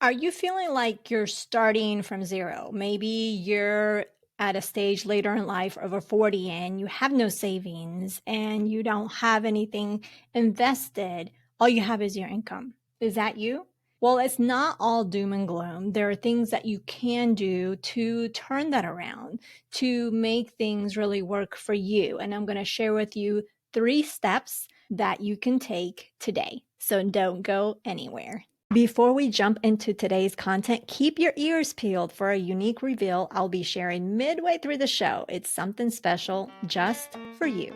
Are you feeling like you're starting from zero? Maybe you're at a stage later in life, over 40, and you have no savings and you don't have anything invested. All you have is your income. Is that you? Well, it's not all doom and gloom. There are things that you can do to turn that around, to make things really work for you. And I'm going to share with you 3 steps that you can take today. So don't go anywhere. Before we jump into today's content, keep your ears peeled for a unique reveal I'll be sharing midway through the show. It's something special just for you.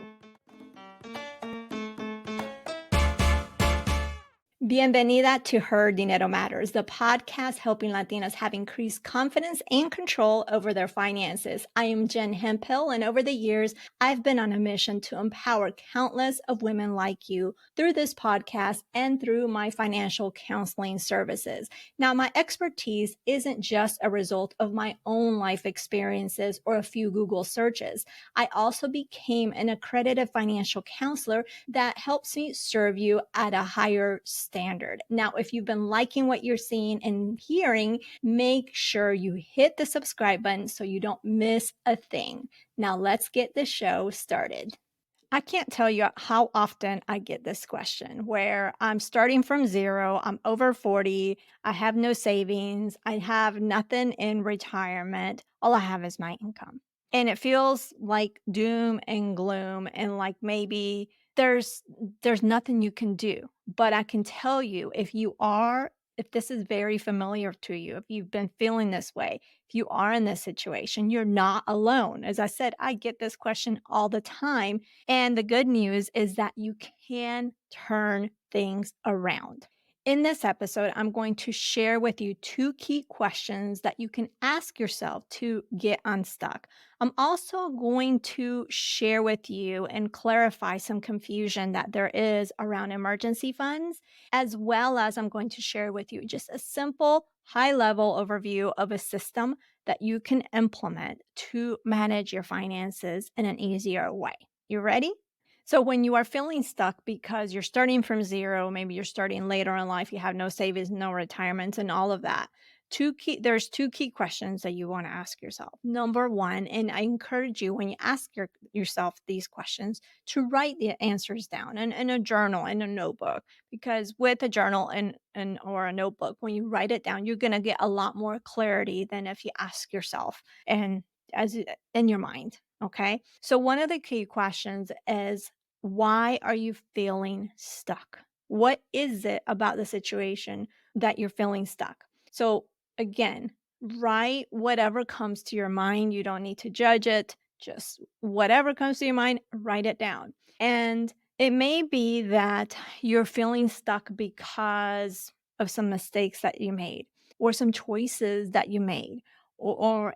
Bienvenida to Her Dinero Matters, the podcast helping Latinas have increased confidence and control over their finances. I am Jen Hemphill, and over the years, I've been on a mission to empower countless of women like you through this podcast and through my financial counseling services. Now, my expertise isn't just a result of my own life experiences or a few Google searches. I also became an accredited financial counselor that helps me serve you at a higher standard. Now, if you've been liking what you're seeing and hearing, make sure you hit the subscribe button so you don't miss a thing. Now, let's get the show started. I can't tell you how often I get this question where I'm starting from zero, I'm over 40, I have no savings, I have nothing in retirement. All I have is my income. And it feels like doom and gloom and like maybe there's there's nothing you can do. But I can tell you if this is very familiar to you, if you've been feeling this way, if you are in this situation, you're not alone. As I said, I get this question all the time, and the good news is that you can turn things around. In this episode, I'm going to share with you 2 key questions that you can ask yourself to get unstuck. I'm also going to share with you and clarify some confusion that there is around emergency funds, as well as I'm going to share with you just a simple high level overview of a system that you can implement to manage your finances in an easier way. You ready? So, when you are feeling stuck because you're starting from zero, maybe you're starting later in life, you have no savings, no retirements, and all of that. There's 2 key questions that you want to ask yourself. Number one, and I encourage you when you ask yourself these questions to write the answers down in a journal, in a notebook, because with a journal and or a notebook, when you write it down, you're going to get a lot more clarity than if you ask yourself and as in your mind. Okay. So one of the key questions is, why are you feeling stuck? What is it about the situation that you're feeling stuck? So again, write whatever comes to your mind. You don't need to judge it. Just whatever comes to your mind, write it down. And it may be that you're feeling stuck because of some mistakes that you made or some choices that you made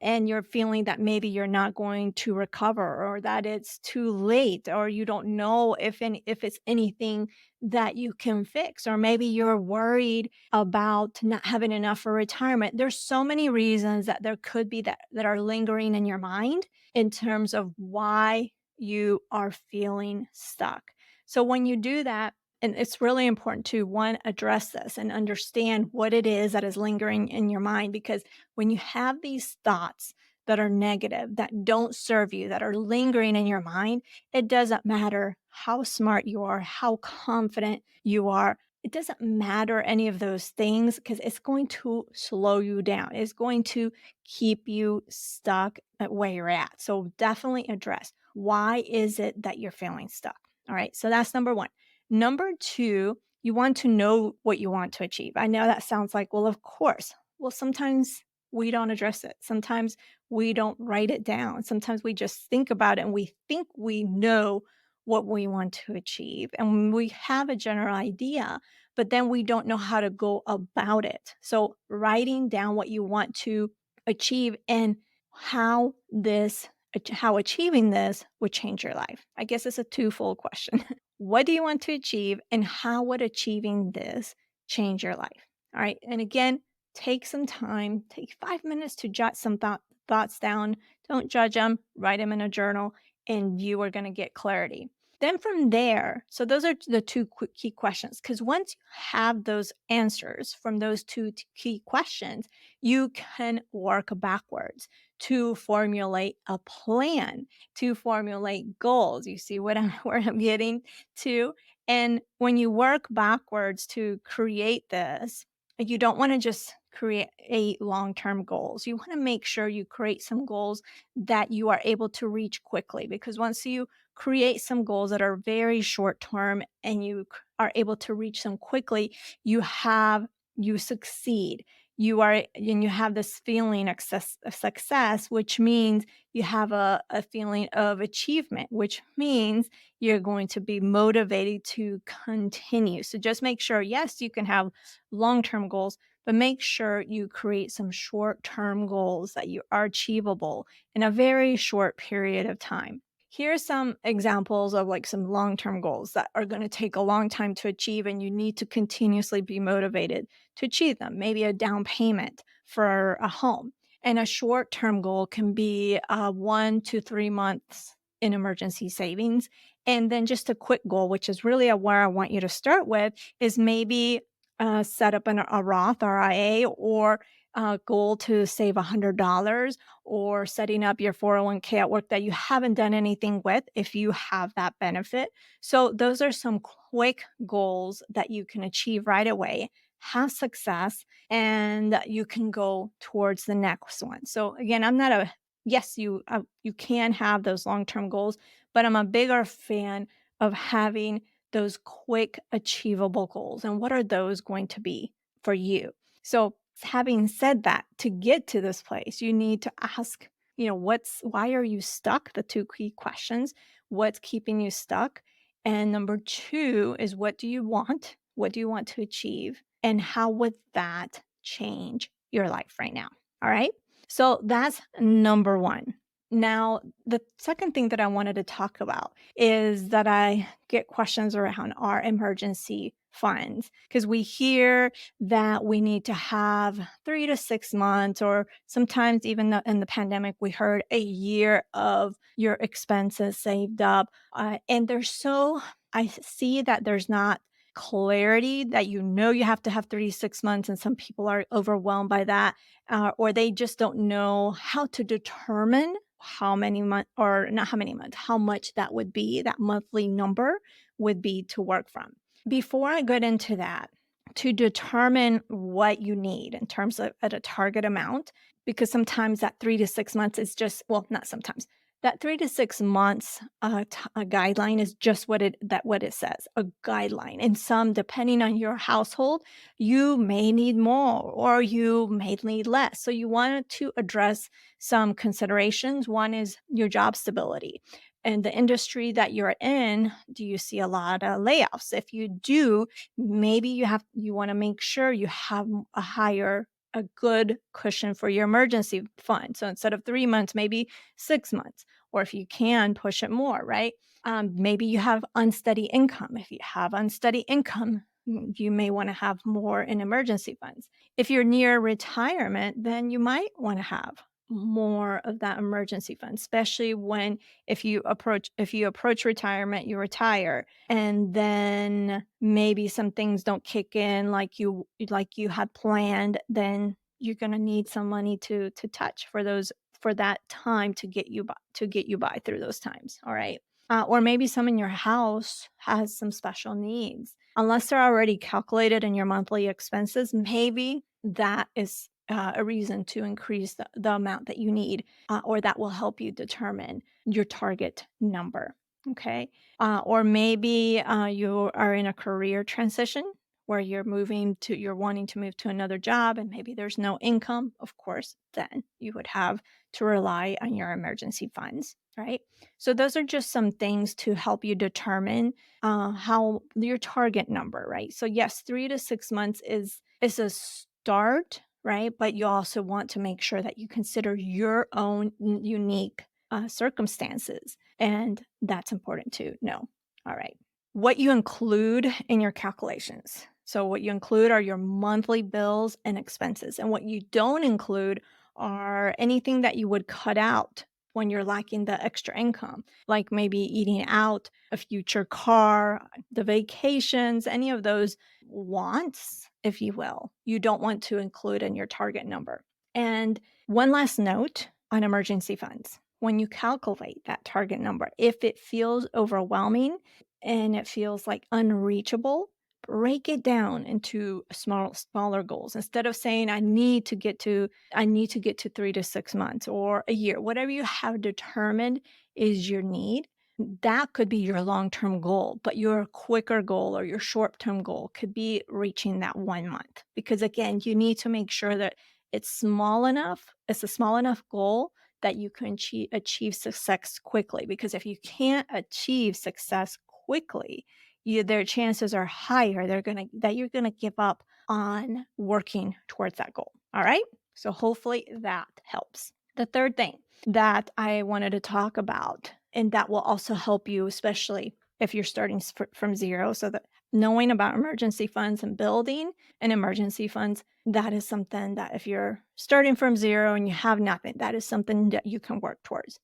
and you're feeling that maybe you're not going to recover or that it's too late or you don't know if it's anything that you can fix, or maybe you're worried about not having enough for retirement. There's so many reasons that there could be that are lingering in your mind in terms of why you are feeling stuck. So when you do that, and it's really important to one, address this and understand what it is that is lingering in your mind, because when you have these thoughts that are negative, that don't serve you, that are lingering in your mind, it doesn't matter how smart you are, how confident you are. It doesn't matter any of those things because it's going to slow you down. It's going to keep you stuck at where you're at. So definitely address, why is it that you're feeling stuck? All right. So that's number one. Number two, you want to know what you want to achieve. I know that sounds like, well, of course. Well, sometimes we don't address it. Sometimes we don't write it down. Sometimes we just think about it and we think we know what we want to achieve. And we have a general idea, but then we don't know how to go about it. So, writing down what you want to achieve and how this how achieving this would change your life. I guess it's a twofold question. What do you want to achieve and how would achieving this change your life? All right. And again, take some time, take 5 minutes to jot some thoughts down. Don't judge them, write them in a journal, and you are going to get clarity. Then from there, so those are the two key questions. Because once you have those answers from those two key questions, you can work backwards to formulate a plan, to formulate goals. You see what where I'm getting to? And when you work backwards to create this, you don't want to just create long-term goals. You want to make sure you create some goals that you are able to reach quickly, because once you create some goals that are very short term and you are able to reach them quickly, you succeed. You are and you have this feeling of success, which means you have a feeling of achievement, which means you're going to be motivated to continue. So just make sure, yes, you can have long-term goals, but make sure you create some short-term goals that you are achievable in a very short period of time. Here's some examples of like some long-term goals that are going to take a long time to achieve, and you need to continuously be motivated to achieve them. Maybe a down payment for a home. And a short-term goal can be 1 to 3 months in emergency savings. And then just a quick goal, which is really where I want you to start with, is maybe set up a Roth RIA, or a goal to save $100, or setting up your 401k at work that you haven't done anything with if you have that benefit. So, those are some quick goals that you can achieve right away, have success, and you can go towards the next one. So, again, I'm not a yes, you can have those long-term goals, but I'm a bigger fan of having those quick achievable goals. And what are those going to be for you? So, having said that, to get to this place, you need to ask, why are you stuck? The two key questions. What's keeping you stuck? And number two is, what do you want? What do you want to achieve? And how would that change your life right now? All right. So that's number one. Now, the second thing that I wanted to talk about is that I get questions around our emergency funds, because we hear that we need to have 3 to 6 months, or sometimes even in the pandemic, we heard a year of your expenses saved up. And I see that there's not clarity that you have to have 3 to 6 months, and some people are overwhelmed by that, or they just don't know how to determine how many months, or not how many months, how much that would be, that monthly number would be to work from. Before I get into that, to determine what you need in terms of at a target amount, because sometimes that 3 to 6 months is just, well, not sometimes, that 3 to 6 months guideline is just what it says, a guideline. And some, depending on your household, you may need more or you may need less. So you want to address some considerations. One is your job stability. And the industry that you're in, do you see a lot of layoffs? If you do, maybe you want to make sure you have a good cushion for your emergency fund. So instead of 3 months, maybe 6 months, or if you can push it more, right? Maybe you have unsteady income. If you have unsteady income, you may want to have more in emergency funds. If you're near retirement, then you might want to have more of that emergency fund, especially when if you approach retirement, you retire, and then maybe some things don't kick in like you had planned, then you're going to need some money to touch for that time to get you by through those times. All right. Or maybe some in your house has some special needs. Unless they're already calculated in your monthly expenses, maybe that is a reason to increase the amount that you need, or that will help you determine your target number. Okay. Or maybe you are in a career transition where you're wanting to move to another job, and maybe there's no income. Of course, then you would have to rely on your emergency funds, right? So those are just some things to help you determine how your target number, right? So yes, 3 to 6 months is a start, right? But you also want to make sure that you consider your own unique circumstances, and that's important to know. All right. What you include in your calculations. So, what you include are your monthly bills and expenses. And what you don't include are anything that you would cut out when you're lacking the extra income, like maybe eating out, a future car, the vacations, any of those wants, if you will, you don't want to include in your target number. And one last note on emergency funds. When you calculate that target number, if it feels overwhelming and it feels like unreachable, break it down into smaller goals. Instead of saying I need to get to 3 to 6 months or a year, whatever you have determined is your need, that could be your long-term goal, but your quicker goal or your short-term goal could be reaching that 1 month. Because again, you need to make sure that it's a small enough goal that you can achieve success quickly. Because if you can't achieve success quickly, their chances are higher that you're gonna give up on working towards that goal. All right. So hopefully that helps. The third thing that I wanted to talk about, and that will also help you, especially if you're starting from zero, so that knowing about emergency funds and building an emergency funds, that is something that if you're starting from zero and you have nothing, that is something that you can work towards.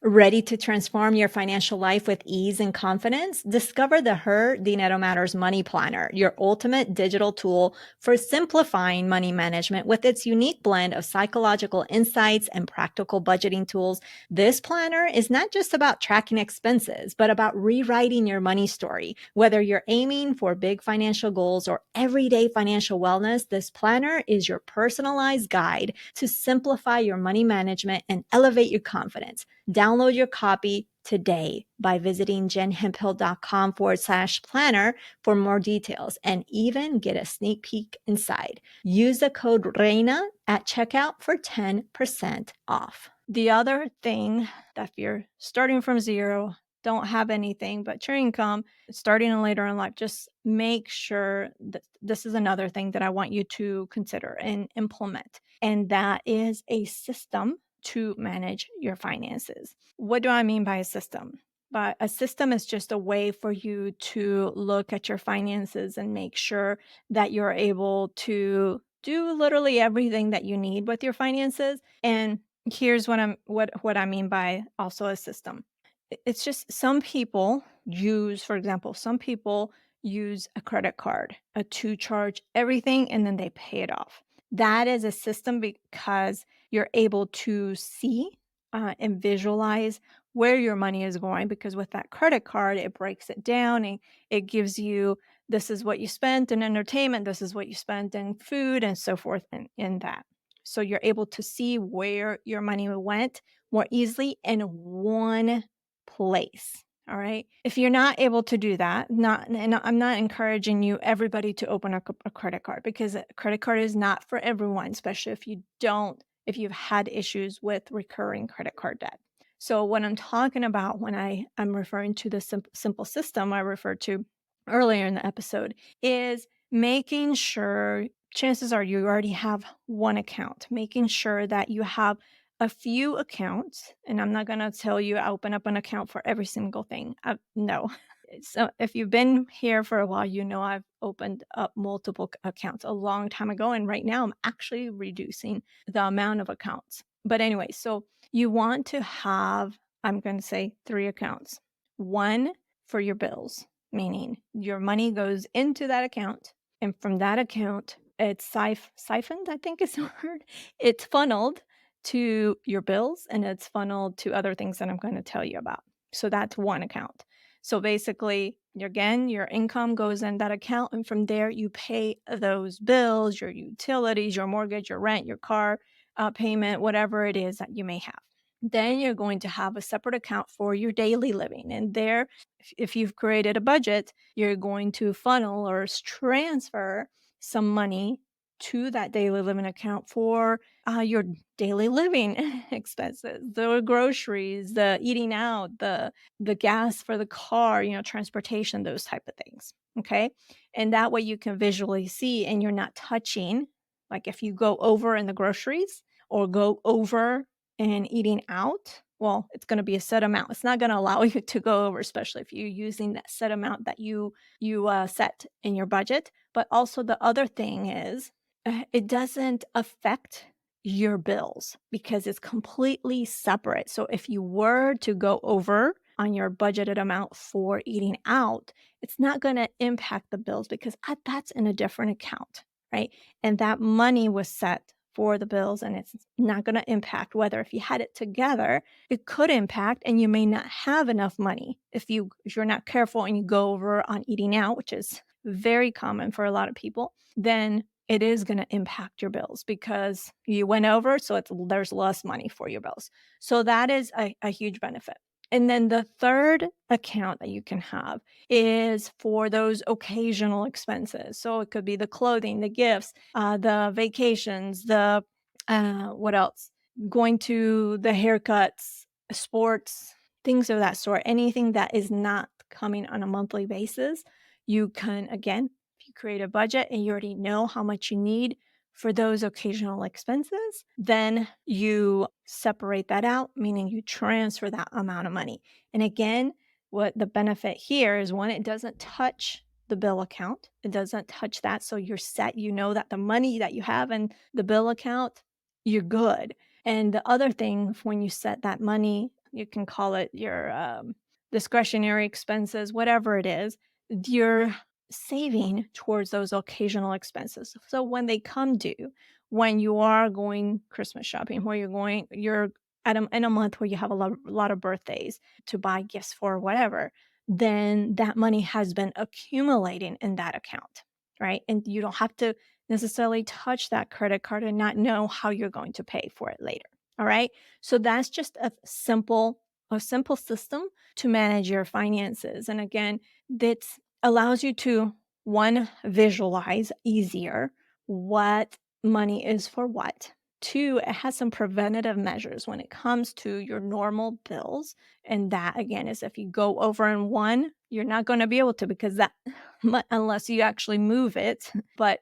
Ready to transform your financial life with ease and confidence? Discover the Her Dinero Matters Money Planner, your ultimate digital tool for simplifying money management with its unique blend of psychological insights and practical budgeting tools. This planner is not just about tracking expenses, but about rewriting your money story. Whether you're aiming for big financial goals or everyday financial wellness, this planner is your personalized guide to simplify your money management and elevate your confidence. Download your copy today by visiting jenhemphill.com/planner for more details and even get a sneak peek inside. Use the code REINA at checkout for 10% off. The other thing that if you're starting from zero, don't have anything but your income, starting later in life, just make sure that this is another thing that I want you to consider and implement. And that is a system to manage your finances. What do I mean by a system? But a system is just a way for you to look at your finances and make sure that you're able to do literally everything that you need with your finances. And here's what I mean by also a system. It's just some people use, for example, some people use a credit card to charge everything and then they pay it off. That is a system because you're able to see and visualize where your money is going, because with that credit card, it breaks it down and it gives you this is what you spent in entertainment, this is what you spent in food, and so forth in that. So you're able to see where your money went more easily in one place. All right. If you're not able to do that, and I'm not encouraging everybody to open a credit card, because a credit card is not for everyone, especially if you've had issues with recurring credit card debt. So what I'm talking about when I'm referring to the simple system I referred to earlier in the episode is making sure, chances are you already have one account, making sure that you have a few accounts. And I'm not going to tell you open up an account for every single thing. No. So if you've been here for a while, you know I've opened up multiple accounts a long time ago. And right now I'm actually reducing the amount of accounts. But anyway, so you want to have, I'm going to say 3 accounts. One for your bills, meaning your money goes into that account. And from that account, it's siphoned, I think is the word. It's funneled to your bills and it's funneled to other things that I'm going to tell you about. So that's one account. So basically, your income goes in that account, and from there you pay those bills, your utilities, your mortgage, your rent, your car payment, whatever it is that you may have. Then you're going to have a separate account for your daily living. And there, if you've created a budget, you're going to funnel or transfer some money to that daily living account for your daily living expenses, the groceries, the eating out, the gas for the car, transportation, those type of things. Okay. And that way you can visually see and you're not touching. Like if you go over in the groceries or go over and eating out, well, it's going to be a set amount. It's not going to allow you to go over, especially if you're using that set amount that you set in your budget. But also the other thing is it doesn't affect your bills because it's completely separate. So if you were to go over on your budgeted amount for eating out, it's not going to impact the bills because that's in a different account, right? And that money was set for the bills and it's not going to impact whether if you had it together, it could impact and you may not have enough money if you're not careful and you go over on eating out, which is very common for a lot of people, then it is going to impact your bills because you went over, so there's less money for your bills. So that is a huge benefit. And then the third account that you can have is for those occasional expenses. So it could be the clothing, the gifts, the vacations, the what else? Going to the haircuts, sports, things of that sort. Anything that is not coming on a monthly basis, you can again, if you create a budget and you already know how much you need for those occasional expenses, then you separate that out, meaning you transfer that amount of money. And again, what the benefit here is one, it doesn't touch the bill account. It doesn't touch that. So you're set. You know that the money that you have in the bill account, you're good. And the other thing, when you set that money, you can call it your discretionary expenses, whatever it is, you're saving towards those occasional expenses. So when they come due, when you are going Christmas shopping, where you're in a month where you have a lot of birthdays to buy gifts for, whatever, then that money has been accumulating in that account, right? And you don't have to necessarily touch that credit card and not know how you're going to pay for it later. All right. So that's just a simple system to manage your finances. And again, that allows you to one, visualize easier what money is for what. Two, it has some preventative measures when it comes to your normal bills. And that again is if you go over in one, you're not going to be able to because that unless you actually move it. But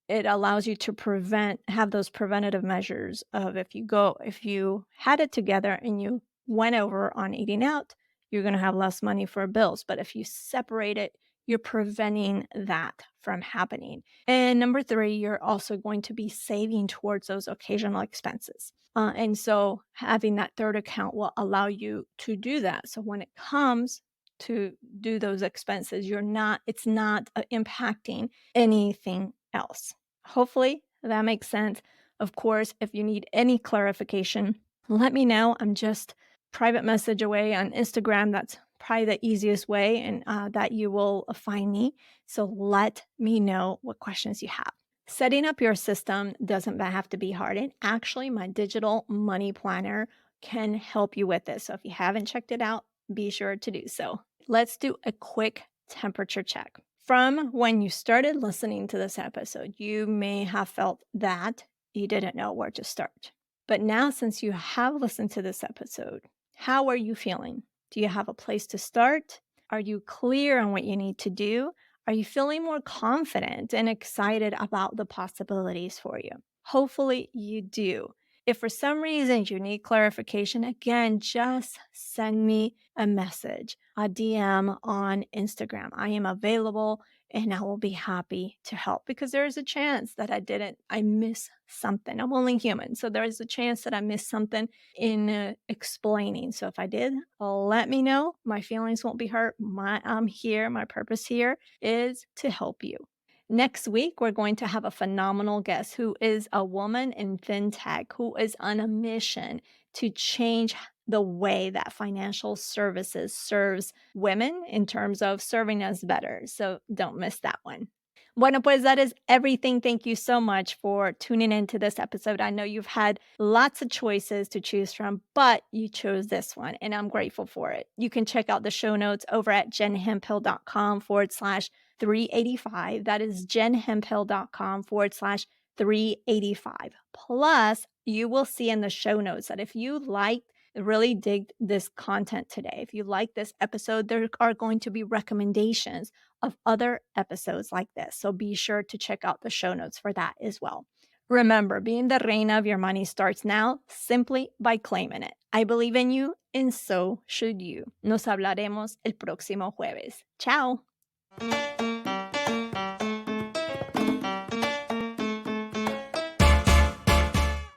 it allows you to have those preventative measures of if you had it together and you went over on eating out, you're going to have less money for bills. But if you separate it, you're preventing that from happening. And number three, you're also going to be saving towards those occasional expenses. And so having that third account will allow you to do that. So when it comes to do those expenses, it's not impacting anything else. Hopefully that makes sense. Of course, if you need any clarification, let me know. I'm just private message away on Instagram. That's probably the easiest way and that you will find me. So let me know what questions you have. Setting up your system doesn't have to be hard. And actually, my digital money planner can help you with this. So if you haven't checked it out, be sure to do so. Let's do a quick temperature check. From when you started listening to this episode, you may have felt that you didn't know where to start. But now, since you have listened to this episode, how are you feeling? Do you have a place to start? Are you clear on what you need to do? Are you feeling more confident and excited about the possibilities for you? Hopefully you do. If for some reason you need clarification, again, just send me a message, a DM on Instagram. I am available and I will be happy to help because there is a chance that I miss something. I'm only human. So there is a chance that I missed something in explaining. So if I did, let me know. My feelings won't be hurt. I'm here. My purpose here is to help you. Next week, we're going to have a phenomenal guest who is a woman in fintech who is on a mission to change the way that financial services serves women in terms of serving us better. So don't miss that one. Bueno, pues that is everything. Thank you so much for tuning into this episode. I know you've had lots of choices to choose from, but you chose this one, and I'm grateful for it. You can check out the show notes over at jenhemphill.com/385. That is jenhemphill.com/385. Plus, you will see in the show notes that if you really dig this content today, if you like this episode, there are going to be recommendations of other episodes like this. So be sure to check out the show notes for that as well. Remember, being the reina of your money starts now simply by claiming it. I believe in you, and so should you. Nos hablaremos el próximo jueves. Ciao.